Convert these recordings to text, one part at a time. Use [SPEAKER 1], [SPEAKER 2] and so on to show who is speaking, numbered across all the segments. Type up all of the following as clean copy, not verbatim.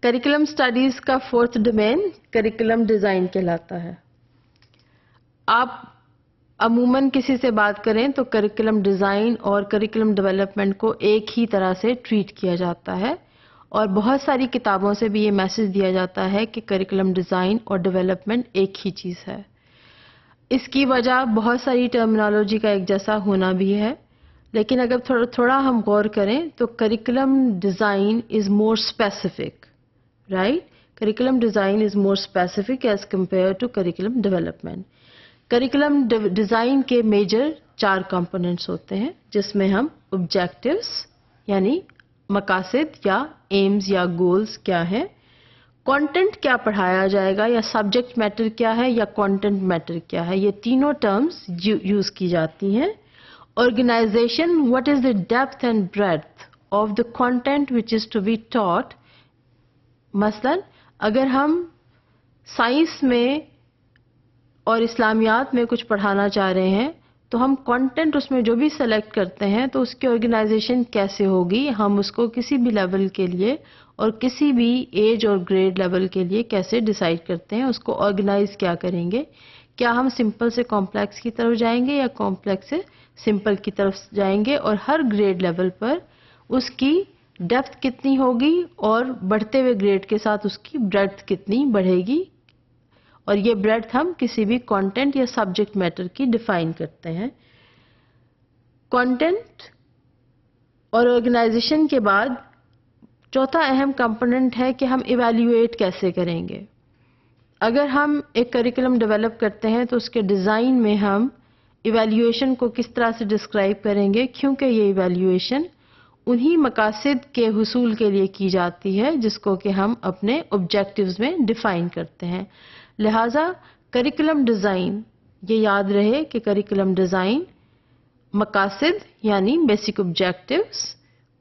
[SPEAKER 1] Curriculum studies کا fourth domain curriculum design کہلاتا ہے. آپ عموماً کسی سے بات کریں تو کریکولم ڈیزائن اور کریکولم ڈیولپمنٹ کو ایک ہی طرح سے ٹریٹ کیا جاتا ہے، اور بہت ساری کتابوں سے بھی یہ میسج دیا جاتا ہے کہ کریکولم ڈیزائن اور ڈیولپمنٹ ایک ہی چیز ہے. اس کی وجہ بہت ساری ٹرمینالوجی کا ایک جیسا ہونا بھی ہے، لیکن اگر تھوڑا ہم غور کریں تو curriculum design is more specific, right? Curriculum design is more specific as compare to curriculum development. Curriculum design کے میجر 4 کمپوننٹس ہوتے ہیں، جس میں ہم آبجیکٹیوز یعنی مقاصد یا ایمز یا گولز کیا ہے، کنٹینٹ کیا پڑھایا جائے گا یا سبجیکٹ میٹر کیا ہے یا کنٹینٹ میٹر کیا ہے، یہ تینوں ٹرمز یوز کی جاتی ہیں. Organization, what is the depth and breadth of the content which is to be taught. مثلاً اگر ہم سائنس میں اور اسلامیات میں کچھ پڑھانا چاہ رہے ہیں تو ہم کنٹینٹ اس میں جو بھی سلیکٹ کرتے ہیں تو اس کی آرگنائزیشن کیسے ہوگی، ہم اس کو کسی بھی لیول کے لیے اور کسی بھی ایج اور گریڈ لیول کے لیے کیسے ڈیسائیڈ کرتے ہیں، اس کو آرگنائز کیا کریں گے. کیا ہم سمپل سے کمپلیکس کی طرف جائیں گے یا کمپلیکس سے سمپل کی طرف جائیں گے، اور ہر گریڈ لیول پر اس کی ڈیپتھ کتنی ہوگی اور بڑھتے ہوئے گریڈ کے ساتھ اس کی بریڈتھ کتنی بڑھے گی، اور یہ بریڈتھ ہم کسی بھی کنٹینٹ یا سبجیکٹ میٹر کی ڈیفائن کرتے ہیں. کنٹینٹ اور آرگنائزیشن کے بعد چوتھا اہم کمپوننٹ ہے کہ ہم ایویلیویٹ کیسے کریں گے. اگر ہم ایک کریکولم ڈیولپ کرتے ہیں تو اس کے ڈیزائن میں ہم ایویلیویشن کو کس طرح سے ڈسکرائب کریں گے، کیونکہ یہ ایویلیویشن انہی مقاصد کے حصول کے لیے کی جاتی ہے جس کو کہ ہم اپنے آبجیکٹیوز میں ڈیفائن کرتے ہیں. لہٰذا کریکولم ڈیزائن، یہ یاد رہے کہ کریکولم ڈیزائن مقاصد یعنی بیسک آبجیکٹیوز،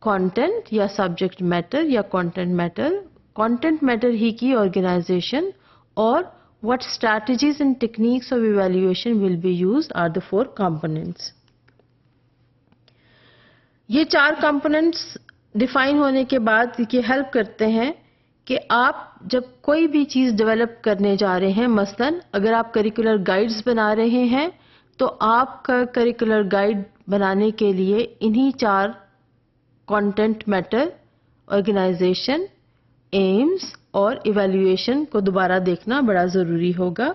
[SPEAKER 1] کنٹینٹ یا سبجیکٹ میٹر یا کنٹینٹ میٹر ہی کی آرگنائزیشن، اور what strategies and techniques of evaluation will be used are the 4 components. یہ 4 components ڈیفائن ہونے کے بعد یہ ہیلپ کرتے ہیں کہ آپ جب کوئی بھی چیز ڈیولپ کرنے جا رہے ہیں، مثلاً اگر آپ کریکولر گائیڈز بنا رہے ہیں تو آپ کا کریکولر گائیڈ بنانے کے لیے انہی 4 کنٹینٹ میٹر، آرگنائزیشن، ایمز اور ایویلیویشن کو دوبارہ دیکھنا بڑا ضروری ہوگا.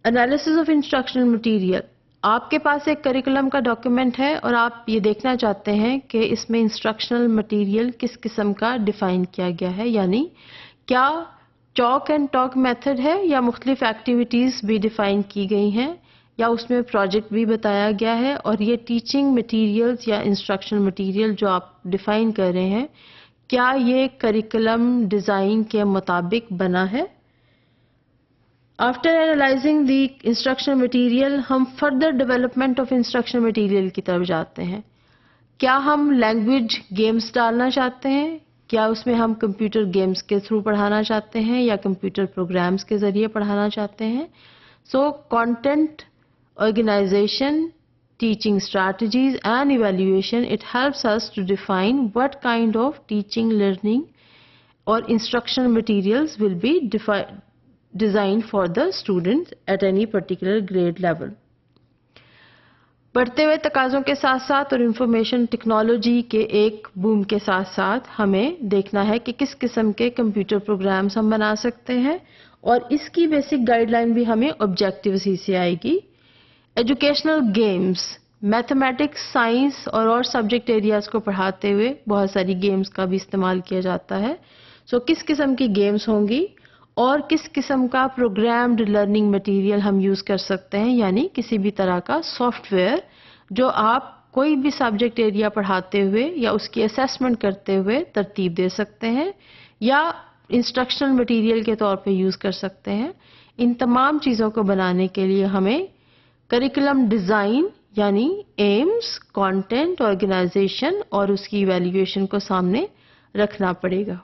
[SPEAKER 1] انالیسس آف انسٹرکشنل مٹیریل، آپ کے پاس ایک کریکولم کا ڈاکیومنٹ ہے اور آپ یہ دیکھنا چاہتے ہیں کہ اس میں انسٹرکشنل مٹیریل کس قسم کا ڈیفائن کیا گیا ہے، یعنی کیا چاک اینڈ ٹاک میتھڈ ہے یا مختلف ایکٹیویٹیز بھی ڈیفائن کی گئی ہیں یا اس میں پروجیکٹ بھی بتایا گیا ہے، اور یہ ٹیچنگ مٹیریلز یا انسٹرکشنل مٹیریل جو آپ ڈیفائن کر رہے ہیں کیا یہ کریکولم ڈیزائن کے مطابق بنا ہے. آفٹر اینالائزنگ دی انسٹرکشنل مٹیریل، ہم further development of instructional material کی طرف جاتے ہیں. کیا ہم لینگویج گیمز ڈالنا چاہتے ہیں، کیا اس میں ہم کمپیوٹر گیمز کے تھرو پڑھانا چاہتے ہیں یا کمپیوٹر پروگرامز کے ذریعے پڑھانا چاہتے ہیں. So content, organization, teaching strategies and evaluation, it helps us to define what kind of teaching, learning or instructional materials will be designed for the students at any particular grade level. بڑھتے ہوئے تقاضوں کے ساتھ ساتھ اور information technology کے ایک boom کے ساتھ ساتھ ہمیں دیکھنا ہے کہ کس قسم کے کمپیوٹر پروگرامز ہم بنا سکتے ہیں، اور اس کی بیسک گائیڈ لائن بھی ہمیں آبجیکٹیوز ہی سے آئے گی. ایجوکیشنل گیمز، میتھمیٹکس، سائنس اور سبجیکٹ ایریاز کو پڑھاتے ہوئے بہت ساری گیمز کا بھی استعمال کیا جاتا ہے. سو کس قسم کی گیمز ہوں گی اور کس قسم کا پروگرامڈ لرننگ مٹیریل ہم یوز کر سکتے ہیں، یعنی کسی بھی طرح کا سافٹ ویئر جو آپ کوئی بھی سبجیکٹ ایریا پڑھاتے ہوئے یا اس کی اسیسمنٹ کرتے ہوئے ترتیب دے سکتے ہیں یا انسٹرکشنل مٹیریل کے طور پہ یوز کر سکتے ہیں. ان تمام چیزوں کو بنانے کے لیے ہمیں کریکولم ڈیزائن یعنی ایمز، کنٹینٹ، آرگنائزیشن اور اس کی ایویلیویشن کو سامنے رکھنا پڑے گا.